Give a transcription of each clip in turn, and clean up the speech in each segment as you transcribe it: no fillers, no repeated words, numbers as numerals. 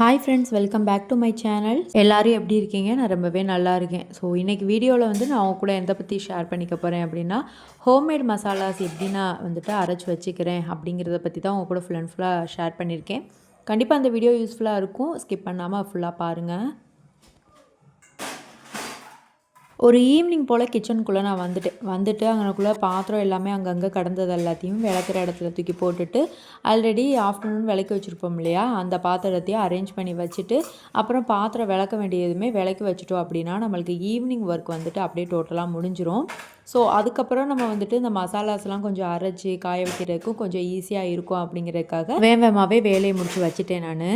Hi friends, welcome back to my channel. எல்லோரும் எப்படி இருக்கீங்க? நான் ரொம்பவே நல்லா இருக்கேன். ஸோ இன்றைக்கி வீடியோவில் நான் அவங்க கூட எதை பற்றி ஷேர் பண்ணிக்க போகிறேன் அப்படின்னா, ஹோம்மேட் மசாலாஸ் எப்படி நான் அரைச்சி வச்சுக்கிறேன் அப்படிங்கிறத பற்றி தான் அவங்க கூட ஃபுல் அண்ட் ஃபுல்லாக ஷேர் பண்ணியிருக்கேன். கண்டிப்பாக அந்த வீடியோ யூஸ்ஃபுல்லாக இருக்கும். ஸ்கிப் பண்ணாமல் ஃபுல்லாக பாருங்கள். ஒரு ஈவினிங் போல் கிச்சனுக்குள்ளே நான் வந்துட்டு அங்கனக்குள்ளே பாத்திரம் எல்லாமே அங்கங்கே கடந்தது எல்லாத்தையும் விளக்குற இடத்துல தூக்கி போட்டுட்டு, ஆல்ரெடி ஆஃப்டர்நூன் விளக்கி வச்சுருப்போம் இல்லையா, அந்த பாத்திரத்தையும் அரேஞ்ச் பண்ணி வச்சுட்டு, அப்புறம் பாத்திரம் விளக்க வேண்டியதுமே விளக்கி வச்சுட்டோம் அப்படின்னா நம்மளுக்கு ஈவினிங் ஒர்க் அப்படியே டோட்டலாக முடிஞ்சிடும். ஸோ அதுக்கப்புறம் நம்ம இந்த மசாலாஸ்லாம் கொஞ்சம் அரைச்சி காய வைக்கிறதுக்கும் கொஞ்சம் ஈஸியாக இருக்கும் அப்படிங்கிறதுக்காக வேகமாகவே வேலையை முடிச்சு வச்சுட்டேன் நான்.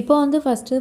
இப்போ ஃபஸ்ட்டு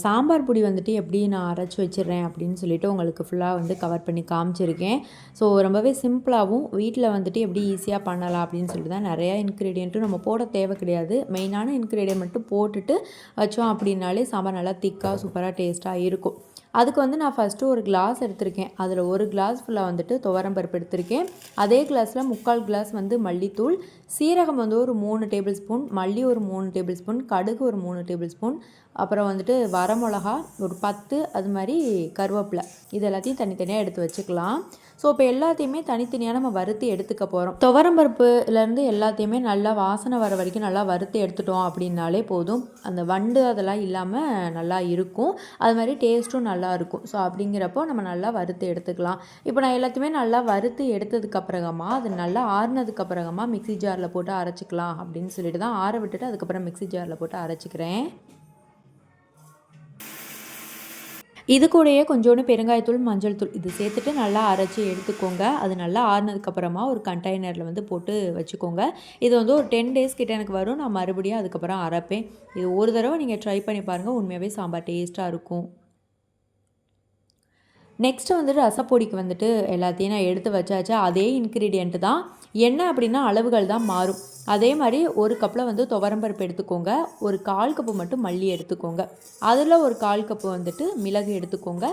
சாம்பார் பொடி எப்படி நான் அரைச்சி வச்சிடுறேன் அப்படின்னு சொல்லிட்டு உங்களுக்கு ஃபுல்லாக கவர் பண்ணி காமிச்சிருக்கேன். ஸோ ரொம்பவே சிம்பிளாகவும் வீட்டில் எப்படி ஈஸியாக பண்ணலாம் அப்படின்னு சொல்லிட்டு தான் நிறையா இன்க்ரீடியண்ட்டும் நம்ம போட தேவை கிடையாது. மெயினான இன்க்ரீடியன்ட் மட்டும் போட்டுட்டு வச்சோம் அப்படின்னாலே சாம்பார் நல்லா திக்காக சூப்பராக டேஸ்ட்டாக இருக்கும். அதுக்கு நான் ஃபஸ்ட்டு ஒரு கிளாஸ் எடுத்திருக்கேன். அதில் ஒரு கிளாஸ் ஃபுல்லாக துவரம் பருப்பு எடுத்திருக்கேன். அதே கிளாஸில் 3/4 கிளாஸ் மல்லித்தூள், சீரகம் ஒரு 3 டேபிள் ஸ்பூன், மல்லி ஒரு 3 டேபிள் ஸ்பூன், கடுகு ஒரு 3 டேபிள் ஸ்பூன், அப்புறம் வரமிளகா ஒரு 10, அது மாதிரி கருவேப்பிலை, இது எல்லாத்தையும் தனித்தனியாக எடுத்து வச்சுக்கலாம். ஸோ இப்போ எல்லாத்தையுமே தனித்தனியாக நம்ம வறுத்து எடுத்துக்க போகிறோம். துவரம்பருப்புலேருந்து எல்லாத்தையுமே நல்லா வாசனை வர வரைக்கும் நல்லா வறுத்து எடுத்துட்டோம் அப்படின்னாலே போதும். அந்த வண்டு அதெல்லாம் இல்லாமல் நல்லா இருக்கும். அது மாதிரி டேஸ்ட்டும் நல்லாயிருக்கும். ஸோ அப்படிங்கிறப்போ நம்ம நல்லா வறுத்து எடுத்துக்கலாம். இப்போ நான் எல்லாத்தையுமே நல்லா வறுத்து எடுத்ததுக்கப்புறமா அது நல்லா ஆறுனதுக்கப்புறமா மிக்ஸி ஜாரில் போட்டு அரைச்சிக்கலாம் அப்படின்னு சொல்லிட்டு தான் ஆற விட்டுட்டு அதுக்கப்புறம் மிக்ஸி ஜாரில் போட்டு அரைச்சிக்கிறேன். இது கூடயே கொஞ்சோண்டு பெருங்காயத்தூள், மஞ்சள் தூள் இது சேர்த்துட்டு நல்லா அரைச்சி எடுத்துக்கோங்க. அது நல்லா ஆறுனதுக்கப்புறமா ஒரு கண்டெய்னரில் போட்டு வச்சுக்கோங்க. இது ஒரு 10 டேஸ் கிட்ட எனக்கு வரும். நான் மறுபடியும் அதுக்கப்புறம் அரைப்பேன். இது ஒரு தடவை நீங்கள் ட்ரை பண்ணி பாருங்கள். உண்மையாகவே சாம்பார் டேஸ்ட்டாக இருக்கும். நெக்ஸ்ட்டு ரசப்பொடிக்கு எல்லாத்தையும் நான் எடுத்து வச்சாச்சு. அதே இன்க்ரீடியண்ட்டு தான். என்ன அப்படின்னா அளவுகள் தான் மாறும். அதே மாதிரி ஒரு கப்பில் துவரம்பருப்பு எடுத்துக்கோங்க. ஒரு 1/4 கப்பு மட்டும் மல்லி எடுத்துக்கோங்க. அதில் ஒரு 1/4 கப்பு மிளகு எடுத்துக்கோங்க.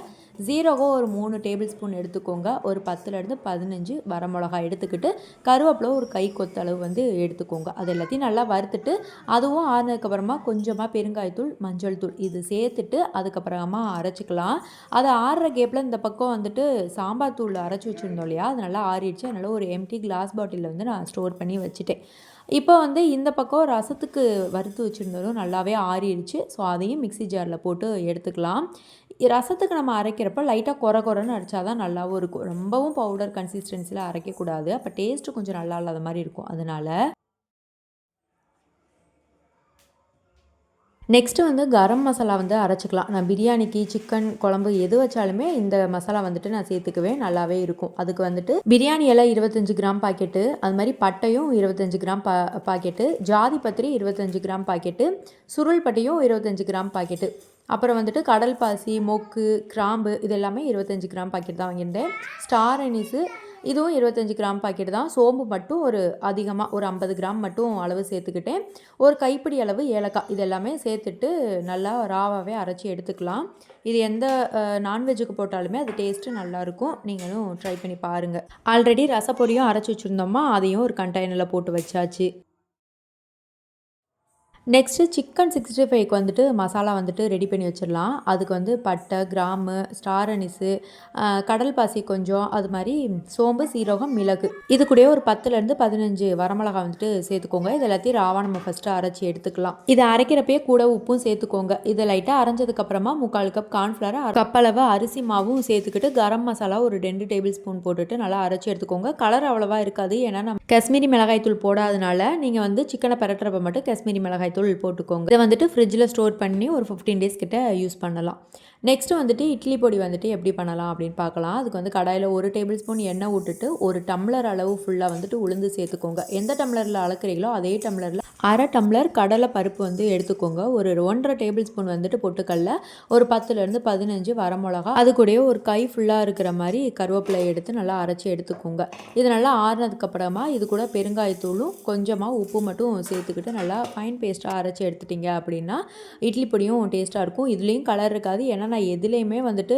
ஜீரகம் ஒரு 3 டேபிள் ஸ்பூன் எடுத்துக்கோங்க. ஒரு 10லேருந்து 15 வரமிளகாய் எடுத்துக்கிட்டு, கருவேப்பிலை ஒரு கை கொத்தளவு எடுத்துக்கோங்க. அது எல்லாத்தையும் நல்லா வறுத்துட்டு, அதுவும் ஆறுனதுக்கப்புறமா கொஞ்சமாக பெருங்காயத்தூள், மஞ்சள் தூள் இது சேர்த்துட்டு அதுக்கப்புறமா அரைச்சிக்கலாம். அதை ஆறுற கேப்பில் இந்த பக்கம் சாம்பார் தூள் அரைச்சி வச்சுருந்தோம் இல்லையா, அது நல்லா ஆறிடுச்சு. அதனால் ஒரு எம்டி கிளாஸ் பாட்டிலில் நான் ஸ்டோர் பண்ணி வச்சுட்டேன். இப்போ இந்த பக்கம் ரசத்துக்கு வறுத்து வச்சுருந்ததும் நல்லாவே ஆறிடுச்சு. ஸோ அதையும் மிக்ஸி ஜாரில் போட்டு எடுத்துக்கலாம். ரசத்துக்கு நம்ம அரைக்கிறப்ப லைட்டாக கொரன்னு அரைச்சா தான் நல்லாவும் இருக்கும். ரொம்பவும் பவுடர் கன்சிஸ்டன்சியில் அரைக்கக்கூடாது. அப்போ டேஸ்ட்டு கொஞ்சம் நல்லா இல்லாத மாதிரி இருக்கும். அதனால் நெக்ஸ்ட்டு கரம் மசாலா அரைச்சிக்கலாம். நான் பிரியாணிக்கு, சிக்கன் குழம்பு எது வச்சாலுமே இந்த மசாலா நான் சேர்த்துக்குவேன். நல்லாவே இருக்கும். அதுக்கு பிரியாணி இலை 25 கிராம் பாக்கெட்டு, அது மாதிரி பட்டையும் 25 கிராம் பாக்கெட்டு, ஜாதி பத்திரி 25 கிராம் பாக்கெட்டு, சுருள் பட்டையும் 25 கிராம் பாக்கெட்டு, அப்புறம் கடல் பாசி, மொக்கு, கிராம்பு இது எல்லாமே 25 கிராம் பாக்கெட் தான் வாங்கியிருந்தேன். ஸ்டார் அனீஸு இதுவும் 25 கிராம் பாக்கெட் தான். சோம்பு மட்டும் ஒரு அதிகமாக ஒரு 50 கிராம் மட்டும் அளவு சேர்த்துக்கிட்டேன். ஒரு கைப்பிடி அளவு ஏலக்காய் இது எல்லாமே சேர்த்துட்டு நல்லா ராவாகவே அரைச்சி எடுத்துக்கலாம். இது எந்த நான்வெஜ்ஜுக்கு போட்டாலுமே அது டேஸ்ட்டு நல்லாயிருக்கும். நீங்களும் ட்ரை பண்ணி பாருங்கள். ஆல்ரெடி ரசப்பொடியும் அரைச்சி வச்சுருந்தோமா, அதையும் ஒரு கண்டெய்னரில் போட்டு வச்சாச்சு. நெக்ஸ்ட்டு சிக்கன் 65க்கு மசாலா ரெடி பண்ணி வச்சிடலாம். அதுக்கு பட்டை, கிராம்பு, ஸ்டார் அனீஸு, கடல் பாசி கொஞ்சம், அது மாதிரி சோம்பு, சீரகம், மிளகு இது கூடயே ஒரு 10லேருந்து 15 வரமிளகா சேர்த்துக்கோங்க. இது எல்லாத்தையும் ராவாக நம்ம ஃபஸ்ட்டு அரைச்சி எடுத்துக்கலாம். இதை அரைக்கிறப்பயே கூட உப்பும் சேர்த்துக்கோங்க. இதை லைட்டாக அரைஞ்சதுக்கப்புறமா 3/4 கப் கார்ன்ஃப்ளவர், கப்பளவு அரிசி மாவும் சேர்த்துக்கிட்டு கரம் மசாலா ஒரு 2 டேபிள் ஸ்பூன் போட்டுட்டு நல்லா அரைச்சி எடுத்துக்கோங்க. கலர் அவ்வளோவா இருக்காது. ஏன்னா நம்ம காஷ்மீரி மிளகாய் தூள் போடாதனால நீங்கள் சிக்கனை பரட்டுறப்ப மட்டும் காஷ்மீரி மிளகாய் தூள் போட்டுக்கோங்க. இதை ஃப்ரிட்ஜில் ஸ்டோர் பண்ணி ஒரு 15 டேஸ் கிட்ட யூஸ் பண்ணலாம். நெக்ஸ்ட்டு இட்லி பொடி எப்படி பண்ணலாம் அப்படின்னு பார்க்கலாம். அதுக்கு கடாயில் ஒரு டேபிள் ஸ்பூன் எண்ணெய் விட்டுட்டு ஒரு டம்ளர் அளவு ஃபுல்லாக உளுந்து சேர்த்துக்கோங்க. எந்த டம்ளரில் அளக்குறீங்களோ அதே டம்ளரில் அரை டம்ளர் கடலை பருப்பு எடுத்துக்கோங்க. ஒரு 1.5 டேபிள் ஸ்பூன் பொட்டுக்கடலை, ஒரு 10லேருந்து 15 வரமிளகா, அது கூடயே ஒரு கை ஃபுல்லாக இருக்கிற மாதிரி கருவேப்பிலை எடுத்து நல்லா அரைச்சி எடுத்துக்கோங்க. இது நல்லா ஆறுனதுக்கப்புறமா இது கூட பெருங்காயத்தூளும் கொஞ்சமாக உப்பு மட்டும் சேர்த்துக்கிட்டு நல்லா ஃபைன் பேஸ்ட்டாக அரைச்சி எடுத்துட்டிங்க அப்படின்னா இட்லி பொடியும் டேஸ்ட்டாக இருக்கும். இதுலேயும் கலர் இருக்காது. ஏன்னா நான் எதுலேயுமே வந்துட்டு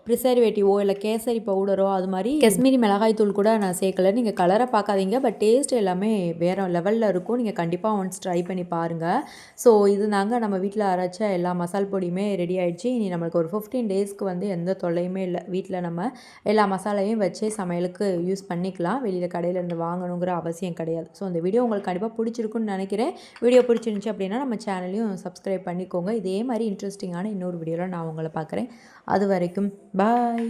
ப்ரிசர்வேட்டிவோ இல்லை கேசரி பவுடரோ அது மாதிரி காஷ்மீரி மிளகாய் தூள் கூட நான் சேர்க்கல. நீங்கள் கலரை பார்க்காதீங்க, பட் டேஸ்ட் எல்லாமே வேறு லெவலில் இருக்கும். நீங்கள் கண்டிப்பாக ஒன்ஸ் ட்ரை பண்ணி பாருங்கள். ஸோ இது தாங்க நம்ம வீட்டில் அரைச்ச எல்லா மசால் பொடியுமே ரெடி ஆகிடுச்சு. இனி நம்மளுக்கு ஒரு 15 டேஸ்க்கு வந்து எந்த தொல்லையுமே இல்லை. வீட்டில் நம்ம எல்லா மசாலையும் வச்சு சமையலுக்கு யூஸ் பண்ணிக்கலாம். வெளியில் கடையிலேருந்து வாங்கணுங்கிற அவசியம் கிடையாது. ஸோ இந்த வீடியோ உங்களுக்கு கண்டிப்பாக பிடிச்சிருக்குன்னு நினைக்கிறேன். வீடியோ பிடிச்சிருந்துச்சி அப்படின்னா நம்ம சேனலையும் சப்ஸ்கிரைப் பண்ணிக்கோங்க. இதே மாதிரி இன்ட்ரெஸ்டிங்கான இன்னொரு வீடியோவில் நான் உங்களை பார்க்குறேன். அது வரைக்கும் பாய்.